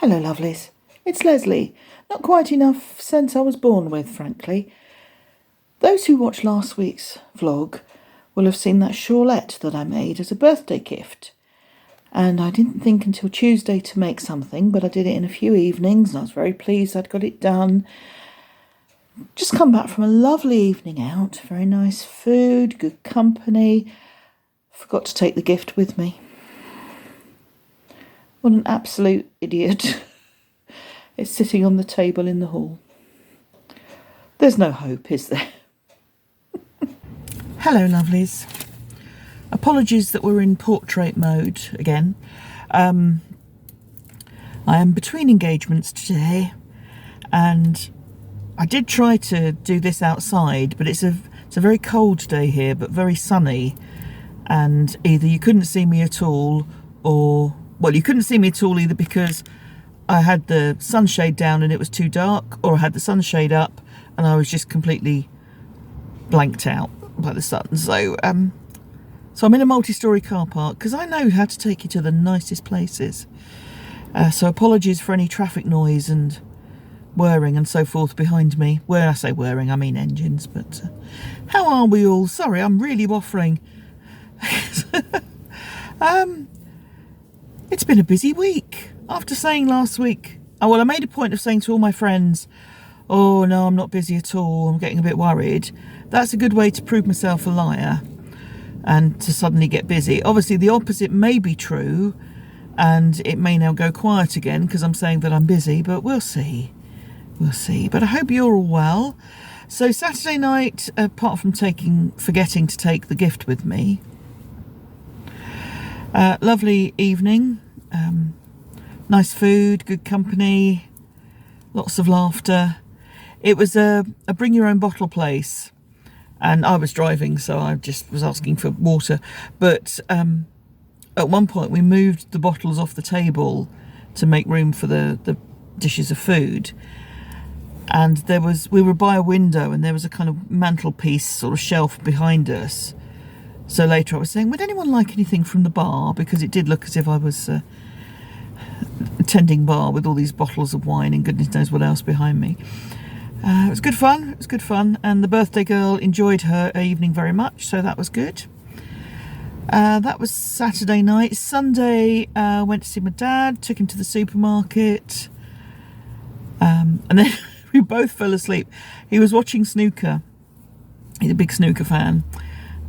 Hello, lovelies. It's Lesley. Not quite enough sense I was born with, frankly. Those who watched last week's vlog will have seen that shawlette that I made as a birthday gift. And I didn't think until Tuesday to make something, but I did it in a few evenings and I was very pleased I'd got it done. Just come back from a lovely evening out. Very nice food, good company. Forgot to take the gift with me. What an absolute idiot. It's sitting on the table in the hall. There's no hope, is there? Hello, lovelies. Apologies that we're in portrait mode again. I am between engagements today, and I did try to do this outside, but it's a very cold day here, but very sunny, and either you couldn't see me at all, or, well, you couldn't see me at all either because I had the sunshade down and it was too dark, or I had the sunshade up and I was just completely blanked out by the sun. So I'm in a multi-storey car park because I know how to take you to the nicest places. So apologies for any traffic noise and whirring and so forth behind me. When I say whirring, I mean engines. But how are we all? Sorry, I'm really waffling. It's been a busy week. After saying last week, I made a point of saying to all my friends, oh no, I'm not busy at all, I'm getting a bit worried. That's a good way to prove myself a liar and to suddenly get busy. Obviously the opposite may be true, and it may now go quiet again because I'm saying that I'm busy, but we'll see. We'll see. But I hope you're all well. So Saturday night, apart from forgetting to take the gift with me, lovely evening, nice food, good company, lots of laughter. It was a bring your own bottle place, and I was driving, so I just was asking for water. But at one point we moved the bottles off the table to make room for the dishes of food, and we were by a window and there was a kind of mantelpiece sort of shelf behind us. So later I was saying, would anyone like anything from the bar? Because it did look as if I was attending bar with all these bottles of wine and goodness knows what else behind me. It was good fun. It was good fun. And the birthday girl enjoyed her evening very much. So that was good. That was Saturday night. Sunday, went to see my dad, took him to the supermarket. And then we both fell asleep. He was watching snooker. He's a big snooker fan.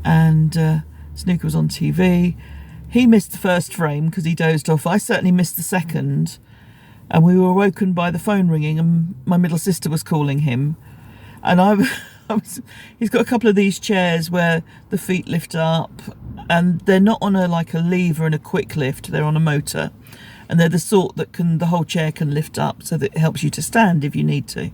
And snooker was on TV. He missed the first frame because he dozed off. I certainly missed the second, and we were woken by the phone ringing, and my middle sister was calling him. And he's got a couple of these chairs where the feet lift up, and they're not on a lever and a quick lift, they're on a motor, and they're the sort that the whole chair can lift up so that it helps you to stand if you need to.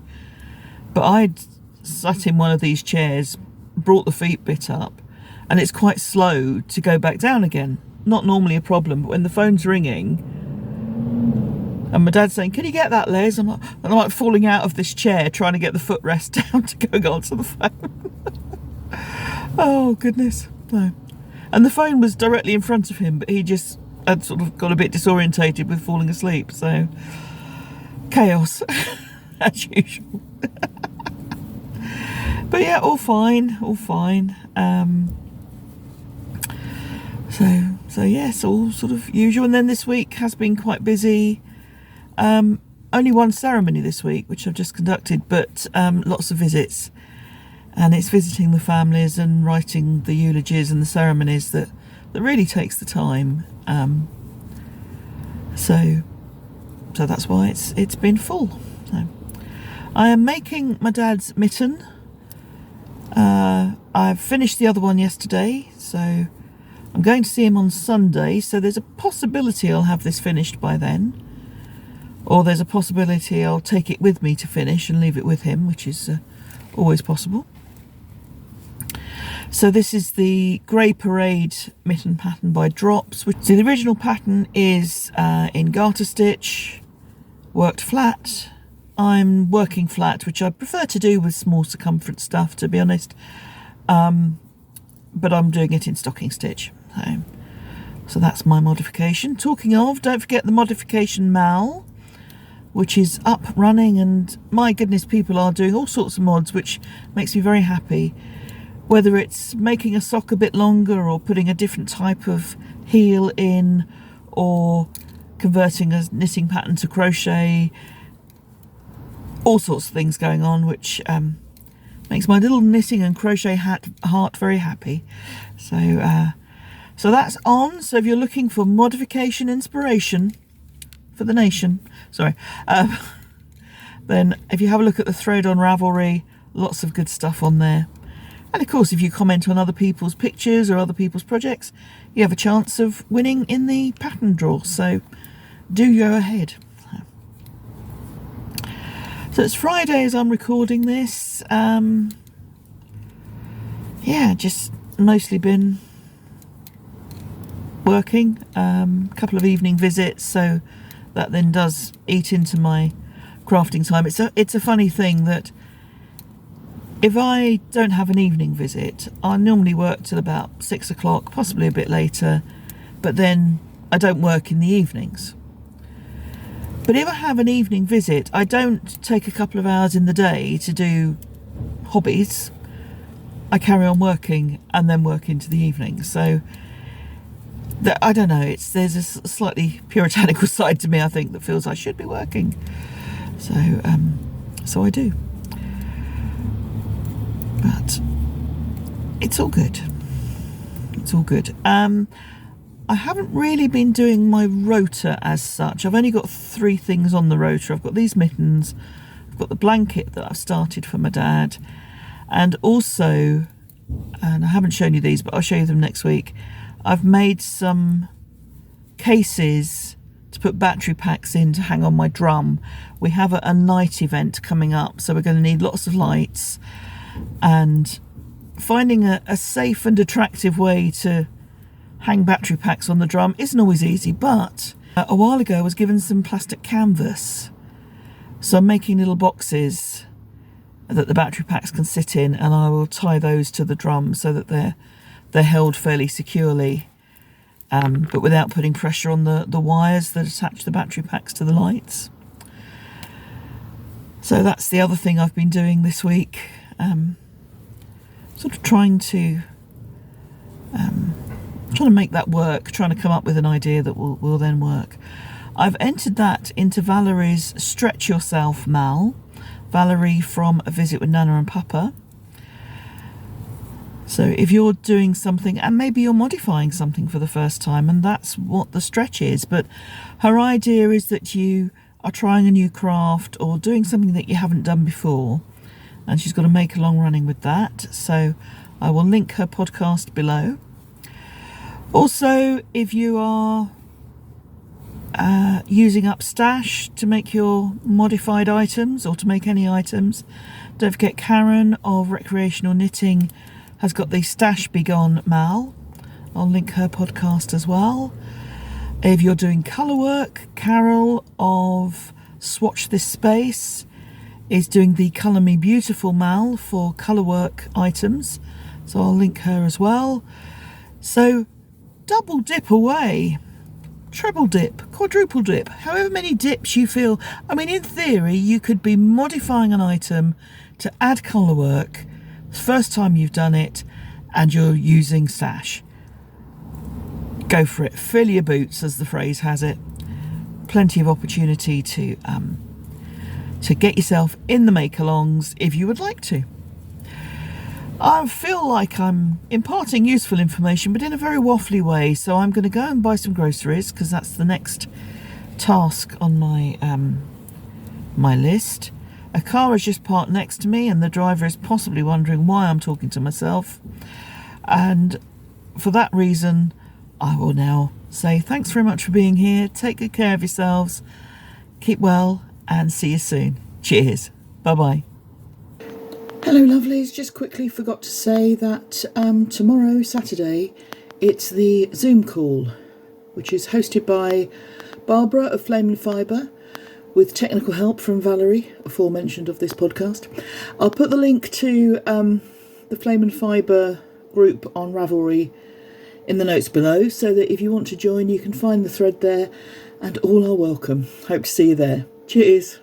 But I'd sat in one of these chairs, brought the feet bit up, and it's quite slow to go back down again. Not normally a problem, but when the phone's ringing and my dad's saying, can you get that, Les? I'm like falling out of this chair trying to get the footrest down to go onto the phone. Oh goodness, no. And the phone was directly in front of him, but he just had sort of got a bit disorientated with falling asleep. So chaos as usual. But yeah, all fine. So yes, all sort of usual. And then this week has been quite busy. Only one ceremony this week, which I've just conducted, but lots of visits. And it's visiting the families and writing the eulogies and the ceremonies that really takes the time. So that's why it's been full. So I am making my dad's mitten. I've finished the other one yesterday, so I'm going to see him on Sunday, so there's a possibility I'll have this finished by then. Or there's a possibility I'll take it with me to finish and leave it with him, which is always possible. So this is the Grey Parade mitten pattern by Drops. So the original pattern is in garter stitch, worked flat. I'm working flat, which I prefer to do with small circumference stuff, to be honest. But I'm doing it in stocking stitch. So that's my modification. Talking of, don't forget the Modification MAL. which is up running, and my goodness, people are doing all sorts of mods, which makes me very happy. Whether it's making a sock a bit longer or putting a different type of heel in, or converting a knitting pattern to crochet, all sorts of things going on, which makes my little knitting and crochet heart very happy. So that's on. So if you're looking for modification inspiration for the nation, then if you have a look at the thread on Ravelry, lots of good stuff on there. And of course, if you comment on other people's pictures or other people's projects, you have a chance of winning in the pattern draw. So do go ahead. So it's Friday as I'm recording this. Yeah, just mostly been working. A couple of evening visits, so that then does eat into my crafting time. It's a funny thing that if I don't have an evening visit, I normally work till about 6 o'clock, possibly a bit later, but then I don't work in the evenings. But if I have an evening visit, I don't take a couple of hours in the day to do hobbies. I carry on working and then work into the evening. So I don't know, there's a slightly puritanical side to me, I think, that feels I should be working. So I do. But it's all good. It's all good. I haven't really been doing my rota as such. I've only got 3 things on the rota. I've got these mittens, I've got the blanket that I've started for my dad, and also, and I haven't shown you these, but I'll show you them next week, I've made some cases to put battery packs in to hang on my drum. We have a night event coming up, so we're going to need lots of lights, and finding a safe and attractive way to hang battery packs on the drum isn't always easy. But a while ago I was given some plastic canvas, so I'm making little boxes that the battery packs can sit in, and I will tie those to the drum so that they're held fairly securely, but without putting pressure on the wires that attach the battery packs to the lights. So that's the other thing I've been doing this week, sort of trying to make that work, trying to come up with an idea that will then work. I've entered that into Valerie's Stretch Yourself MAL, Valorie from A Visit with Nana and Papa. So if you're doing something, and maybe you're modifying something for the first time, and that's what the stretch is, but her idea is that you are trying a new craft or doing something that you haven't done before, and she's got to make a long running with that. So I will link her podcast below. Also, if you are using up stash to make your modified items, or to make any items, don't forget Karen of Recreational Knitting has got the Stash Be Gone MAL. I'll link her podcast as well. If you're doing colour work, Carol of Swatch This Space is doing the Colour Me Beautiful MAL for colour work items, so I'll link her as well. So double dip away, treble dip, quadruple dip, however many dips you feel. I mean, in theory, you could be modifying an item to add colour work. First time you've done it and you're using stash. Go for it. Fill your boots, as the phrase has it. Plenty of opportunity to get yourself in the make-alongs if you would like to. I feel like I'm imparting useful information, but in a very waffly way, so I'm going to go and buy some groceries, because that's the next task on my my list. A car has just parked next to me, and the driver is possibly wondering why I'm talking to myself, and for that reason I will now say thanks very much for being here. Take good care of yourselves, keep well, and see you soon. Cheers. Bye bye. Hello lovelies, just quickly forgot to say that tomorrow, Saturday, it's the Zoom call, which is hosted by Barbara of Flame and Fibre, with technical help from Valorie, aforementioned of this podcast. I'll put the link to the Flame and Fibre group on Ravelry in the notes below, so that if you want to join, you can find the thread there, and all are welcome. Hope to see you there. Cheers.